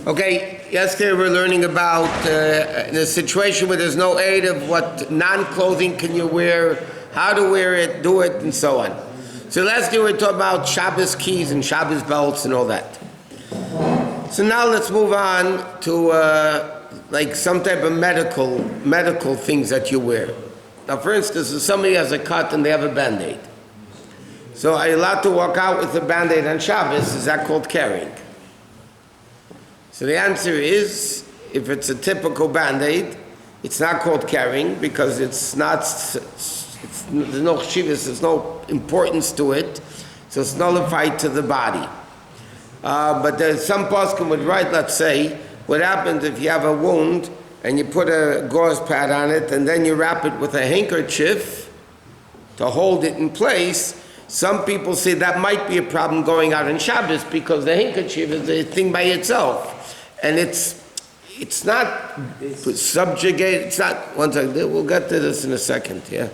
Okay, yesterday we're learning about in a situation where there's no aid of what non-clothing can you wear, how to wear it, do it, and so on. So last year we talked about Shabbos keys and Shabbos belts and all that. So now let's move on to like some type of medical things that you wear. Now for instance, if somebody has a cut and they have a Band-Aid. So are you allowed to walk out with a Band-Aid on Shabbos? Is that called carrying? So the answer is, if it's a typical Band-Aid, it's not called carrying because there's no chivas, there's no importance to it, so it's nullified to the body. But there's some poskim would write, let's say, what happens if you have a wound and you put a gauze pad on it and then you wrap it with a handkerchief to hold it in place. Some people say that might be a problem going out on Shabbos because the handkerchief is a thing by itself. And it's not subjugated, it's not, one second, we'll get to this in a second, yeah.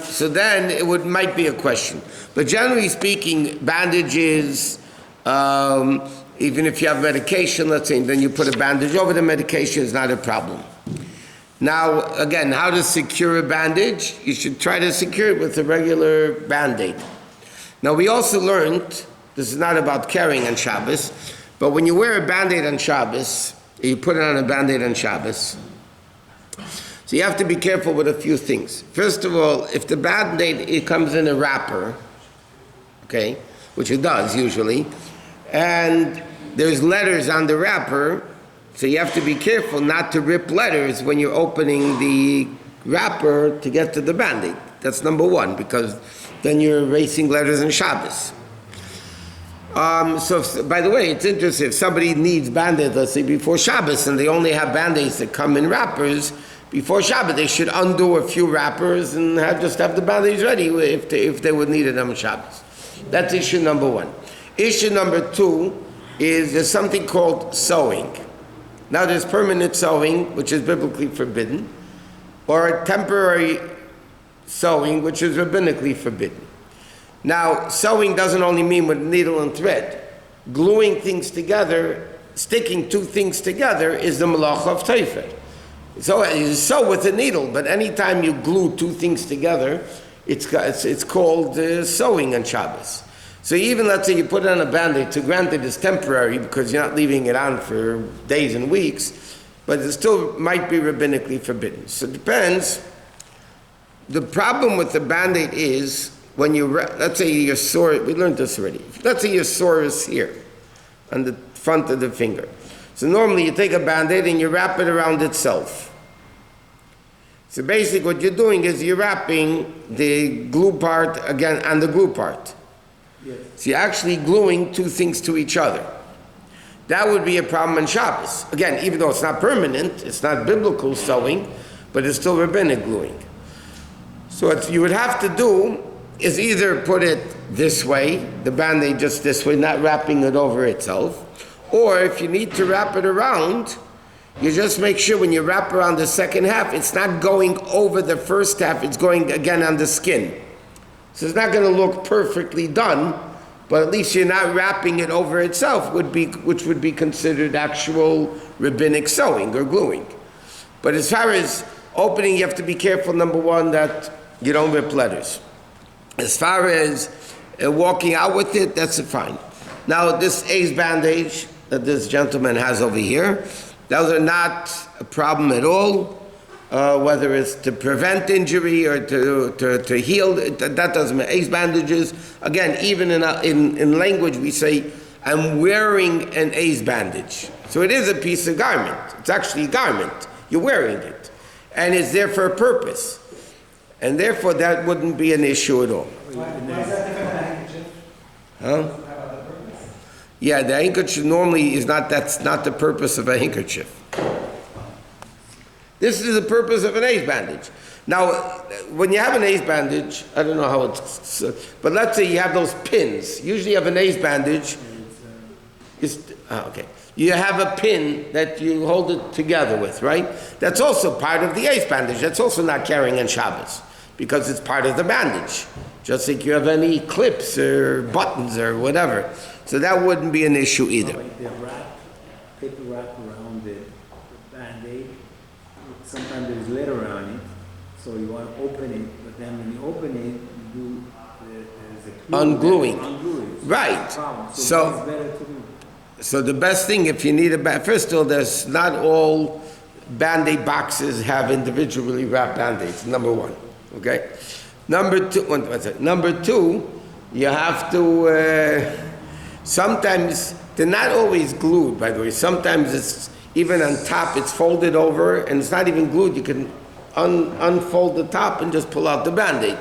So then it might be a question. But generally speaking, bandages, even if you have medication, let's say, then you put a bandage over the medication, is not a problem. Now, again, how to secure a bandage? You should try to secure it with a regular Band-Aid. Now, we also learned, this is not about carrying on Shabbos, but when you wear a Band-Aid on Shabbos, you put it on a Band-Aid on Shabbos, so you have to be careful with a few things. First of all, if the Band-Aid, it comes in a wrapper, okay, which it does usually, and there's letters on the wrapper, so you have to be careful not to rip letters when you're opening the wrapper to get to the Band-Aid. That's number one, because then you're erasing letters on Shabbos. By the way, it's interesting, if somebody needs Band-Aids, let's say before Shabbos, and they only have Band-Aids that come in wrappers, before Shabbos they should undo a few wrappers and just have the Band-Aids ready if they would need it on Shabbos. That's issue number one. Issue number two is there's something called sewing. Now there's permanent sewing, which is biblically forbidden, or temporary sewing, which is rabbinically forbidden. Now, sewing doesn't only mean with needle and thread. Gluing things together, sticking two things together is the halacha of teifer. So you sew with a needle, but anytime you glue two things together, it's called sewing on Shabbos. So even, let's say you put it on a Band-Aid, so granted it's temporary because you're not leaving it on for days and weeks, but it still might be rabbinically forbidden. So it depends. The problem with the Band-Aid is, when you, let's say your sore, we learned this already. Let's say your sore is here, on the front of the finger. So normally you take a Band-Aid and you wrap it around itself. So basically what you're doing is you're wrapping the glue part again on the glue part. Yes. So you're actually gluing two things to each other. That would be a problem on Shabbos. Again, even though it's not permanent, it's not biblical sewing, but it's still rabbinic gluing. So what you would have to do is either put it this way, the Band-Aid just this way, not wrapping it over itself, or if you need to wrap it around, you just make sure when you wrap around the second half, it's not going over the first half, it's going again on the skin. So it's not going to look perfectly done, but at least you're not wrapping it over itself, which would be considered actual rabbinic sewing or gluing. But as far as opening, you have to be careful, number one, that you don't rip letters. As far as walking out with it, that's fine. Now, this ace bandage that this gentleman has over here, those are not a problem at all, whether it's to prevent injury or to heal, that doesn't matter. Ace bandages, again, even in language we say, I'm wearing an ace bandage. So it is a piece of garment. It's actually a garment. You're wearing it. And it's there for a purpose. And therefore, that wouldn't be an issue at all. Why is that different than a handkerchief? Huh? Yeah, the handkerchief normally is not, that's not the purpose of a handkerchief. This is the purpose of an ace bandage. Now, when you have an ace bandage, I don't know how it's, but let's say you have those pins. Usually you have an ace bandage. Okay. You have a pin that you hold it together with, right? That's also part of the ace bandage. That's also not carrying on Shabbos because it's part of the bandage. Just like you have any clips or buttons or whatever. So that wouldn't be an issue either. Like the paper wrap around the Band-Aid, sometimes there's letter on it, so you want to open it, but then when you open it, you do, there's a glue. Ungluing. Unglue it. Right. So it's better to do. So the best thing, if you need first of all, there's not all Band-Aid boxes have individually wrapped Band-Aids, number one, okay? Number two, you have to, sometimes, they're not always glued, by the way. Sometimes it's, even on top, it's folded over, and it's not even glued. You can unfold the top and just pull out the Band-Aid.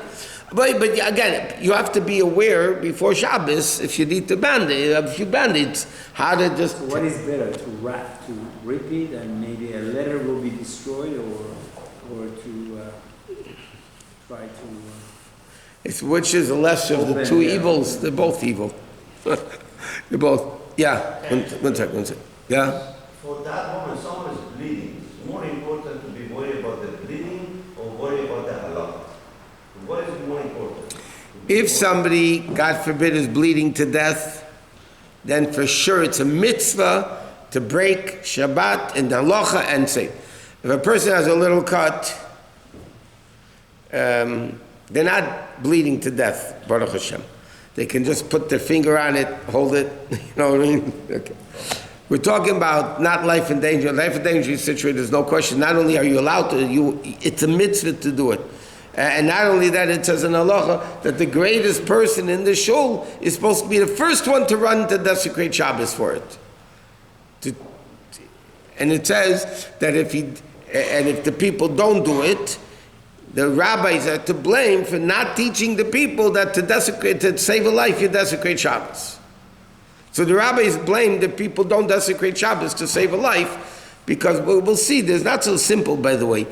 But again, you have to be aware before Shabbos, if you need to Band-Aid, a few Band-Aids, how to just... So what is better, to wrap, to rip it, and maybe a letter will be destroyed, or to try to... It's which is the lesser of the two evils? They're both evil. They're both... Yeah, one second. Yeah? For that moment, someone is bleeding. It's more important to be worried about the bleeding or worried about the halacha. What is more important? If somebody, God forbid, is bleeding to death, then for sure it's a mitzvah to break Shabbat and the halacha and say. If a person has a little cut, they're not bleeding to death, Baruch Hashem. They can just put their finger on it, hold it, you know what I mean? Okay. We're talking about not life and danger. Life and danger situation, there's no question. Not only are you allowed to, it's a mitzvah to do it. And not only that, it says in halacha that the greatest person in the shul is supposed to be the first one to run to desecrate Shabbos for it. And it says that if the people don't do it, the rabbis are to blame for not teaching the people that to save a life, you desecrate Shabbos. So the rabbis blame that people don't desecrate Shabbos to save a life, because we'll see, there's not so simple, by the way,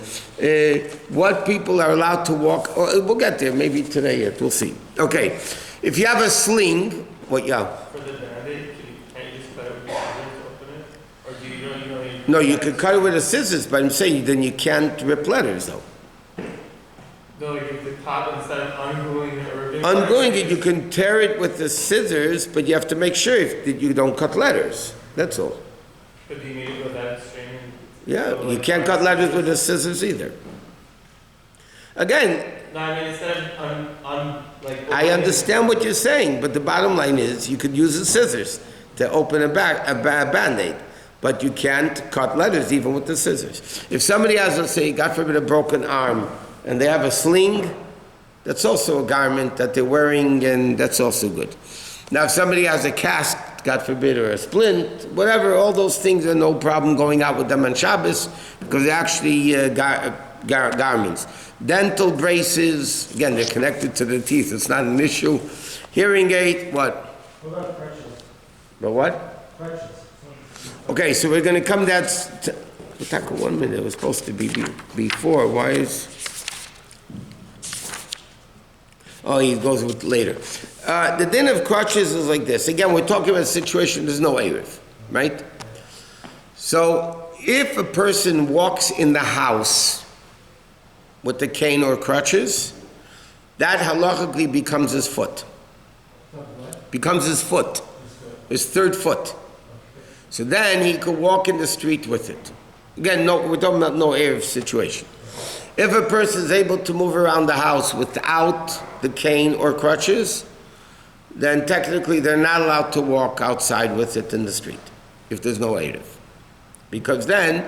what people are allowed to walk. We'll get there, maybe today yet, we'll see. Okay, if you have a sling, what, yeah? For the Band-Aid, can you just cut it with the scissors to open it? Or do you know? No, you could cut it with the scissors, but I'm saying then you can't rip letters, though. No, like if the top, instead of ungluing it or ripping Ungluing it, you can tear it with the scissors, but you have to make sure that you don't cut letters. That's all. But do you need to go that extreme? Yeah, you can't cut letters with the scissors either. Again, No, I mean instead of I understand what you're saying, but the bottom line is you could use the scissors to open a Band-Aid, but you can't cut letters even with the scissors. If somebody has, let's say, God forbid, a broken arm, and they have a sling, that's also a garment that they're wearing, and that's also good. Now, if somebody has a cast, God forbid, or a splint, whatever, all those things are no problem going out with them on Shabbos, because they're actually garments. Dental braces, again, they're connected to the teeth, it's not an issue. Hearing aid, what? What about crutches? But what? Crutches. Okay, so we're going to come that... We'll talk 1 minute, it was supposed to be before, why is... Oh, he goes with later. The din of crutches is like this. Again, we're talking about a situation, there's no Erev, right? So, if a person walks in the house with the cane or crutches, that halachically becomes his foot. Becomes his foot. His third foot. So then he could walk in the street with it. Again, we're talking about no Erev situation. If a person is able to move around the house without the cane or crutches, then technically they're not allowed to walk outside with it in the street, if there's no Erev. Because then,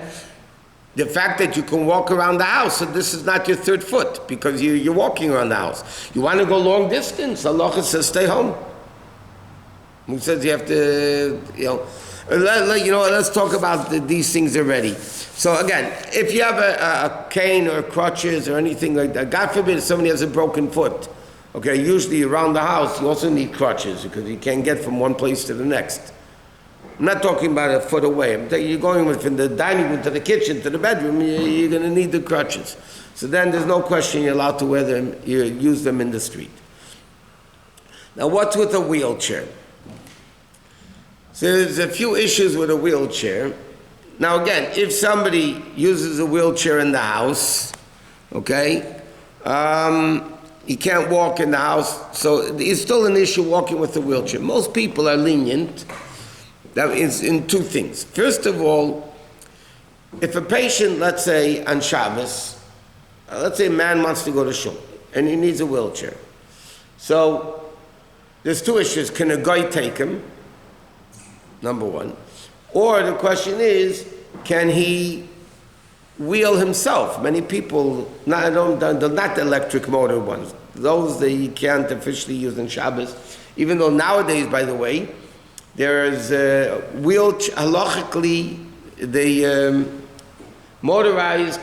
the fact that you can walk around the house, so this is not your third foot, because you're walking around the house. You want to go long distance, Allah says stay home. Who says you have to, let's talk about these things already. So again, if you have a cane or crutches or anything like that, God forbid if somebody has a broken foot, okay, usually around the house you also need crutches because you can't get from one place to the next. I'm not talking about a foot away. I'm talking, you're going from the dining room to the kitchen to the bedroom, you're going to need the crutches. So then there's no question you're allowed to wear them, you use them in the street. Now what's with a wheelchair? So there's a few issues with a wheelchair. Now again, if somebody uses a wheelchair in the house, okay, he can't walk in the house, so it's still an issue walking with a wheelchair. Most people are lenient. That is in two things. First of all, if a patient, let's say on Shabbos, let's say a man wants to go to shul and he needs a wheelchair. So there's two issues. Can a guy take him? Number one. Or the question is, can he wheel himself? Many people, not the electric motor ones, those that you can't officially use on Shabbos, even though nowadays, by the way, there's halachically, the motorized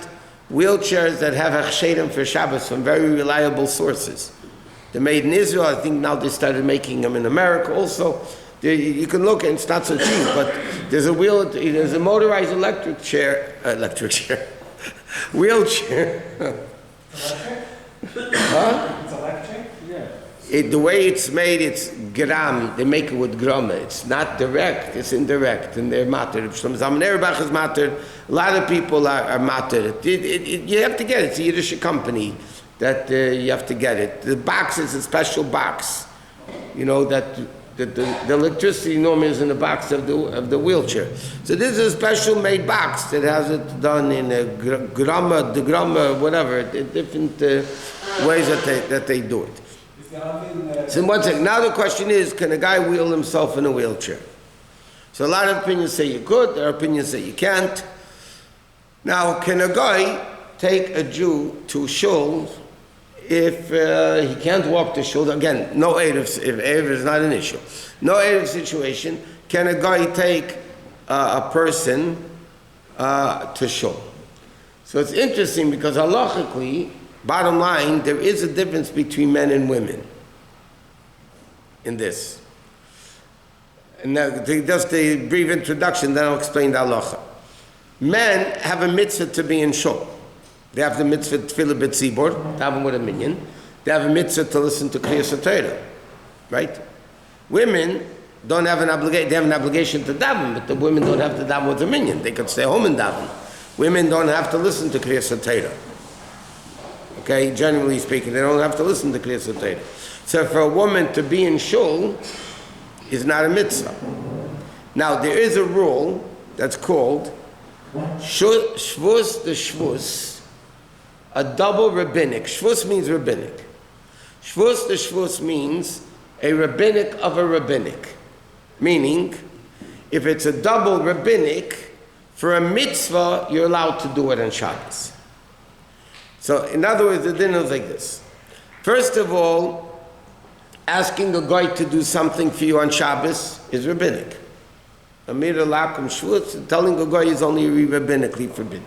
wheelchairs that have hechsherim for Shabbos from very reliable sources. They're made in Israel. I think now they started making them in America also. You can look, and it's not so cheap, but there's a motorized wheelchair. Huh? It's electric? Yeah. The way it's made, it's gram. They make it with grama. It's not direct, it's indirect, and they're matter. Shlomo Erbach is matter. A lot of people are matter. You have to get it. It's a Yiddish company that you have to get it. The box is a special box. You know, that the electricity normally is in the box of the wheelchair. So this is a special made box that has it done in a grama, whatever, different ways that they do it. So one second. Now the question is, can a guy wheel himself in a wheelchair? So a lot of opinions say you could, there are opinions say you can't. Now, can a guy take a Jew to shul if he can't walk to shul? Again, no Erev, if Erev is not an issue. No Erev situation. Can a guy take a person to shul? So it's interesting because halachically, bottom line, there is a difference between men and women in this. And now, just a brief introduction, then I'll explain the halacha. Men have a mitzvah to be in shul. They have the mitzvah tefillah b'tzibor, to have them with a minyan. They have a mitzvah to listen to Kriyas HaTorah, right? Women don't have an obligation. They have an obligation to daven, but the women don't have to daven with a minyan. They could stay home and daven. Women don't have to listen to Kriyas HaTorah. Okay, generally speaking, they don't have to listen to Kriyas HaTorah. So for a woman to be in shul is not a mitzvah. Now there is a rule that's called shvus the shvus, a double rabbinic. Shvus means rabbinic. Shvus the shvus means a rabbinic of a rabbinic. Meaning, if it's a double rabbinic, for a mitzvah, you're allowed to do it on Shabbos. So, in other words, the din is like this. First of all, asking a guy to do something for you on Shabbos is rabbinic. Amir alakum shvus, telling a guy is only rabbinically forbidden.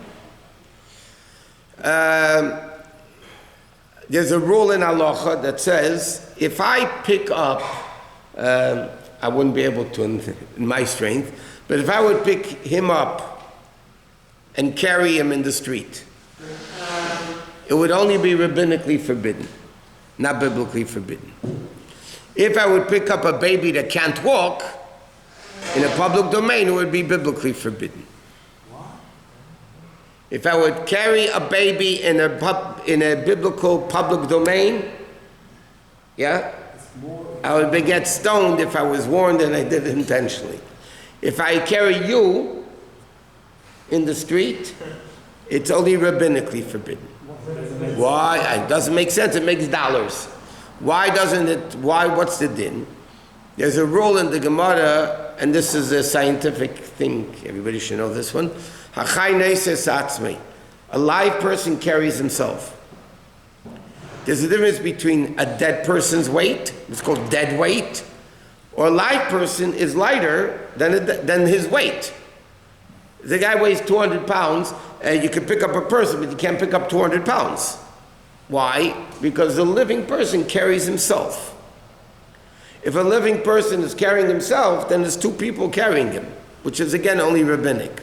There's a rule in halacha that says, if I pick up, I wouldn't be able to in my strength, but if I would pick him up and carry him in the street, it would only be rabbinically forbidden, not biblically forbidden. If I would pick up a baby that can't walk in a public domain, it would be biblically forbidden. If I would carry a baby in a biblical public domain, yeah, I would get stoned if I was warned and I did it intentionally. If I carry you in the street, it's only rabbinically forbidden. Why? It doesn't make sense. It makes dollars. Why doesn't it? Why? What's the din? There's a rule in the Gemara, and this is a scientific thing. Everybody should know this one. A live person carries himself. There's a difference between a dead person's weight, it's called dead weight, or a live person is lighter than his weight. The guy weighs 200 pounds, and you can pick up a person, but you can't pick up 200 pounds. Why? Because the living person carries himself. If a living person is carrying himself, then there's two people carrying him, which is again only rabbinic.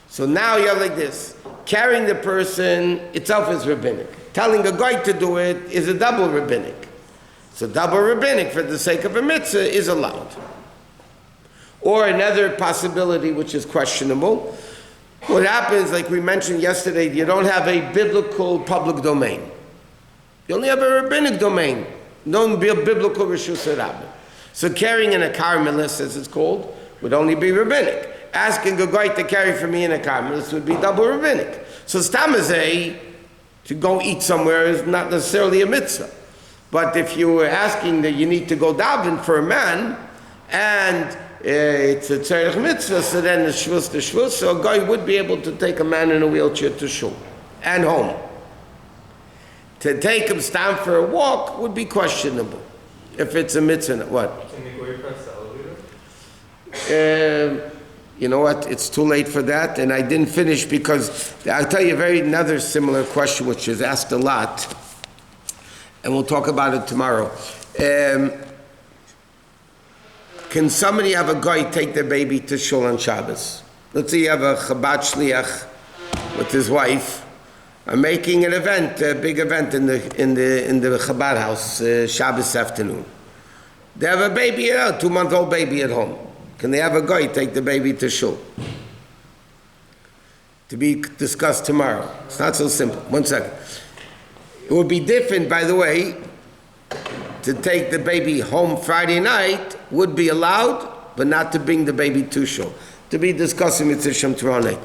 So now you have like this. Carrying the person itself is rabbinic. Telling a guy to do it is a double rabbinic. So double rabbinic for the sake of a mitzvah is allowed. Or another possibility which is questionable. What happens, like we mentioned yesterday, you don't have a biblical public domain. You only have a rabbinic domain, no biblical reshus rabbi. So carrying in a karmelis, as it's called, would only be rabbinic. Asking a guy to carry for me in a karmelis would be double rabbinic. So stamazay, to go eat somewhere is not necessarily a mitzvah. But if you were asking that you need to go daven for a man, and it's a tzarech mitzvah, so then it's shvus to shvus, so a guy would be able to take a man in a wheelchair to shul and home. To take him down for a walk would be questionable. If it's a mitzvah, what? Can they go across the elevator? You know what? It's too late for that, and I didn't finish because I'll tell you another similar question which is asked a lot, and we'll talk about it tomorrow. Can somebody have a guy take their baby to shul on Shabbos? Let's say you have a Chabad shliach with his wife. I'm making an event, a big event in the Chabad house, Shabbos afternoon. They have a baby, a 2-month-old baby at home. Can they have a guy take the baby to shul? To be discussed tomorrow. It's not so simple. 1 second. It would be different, by the way, to take the baby home Friday night would be allowed, but not to bring the baby to shul. To be discussing with Shem tomorrow night.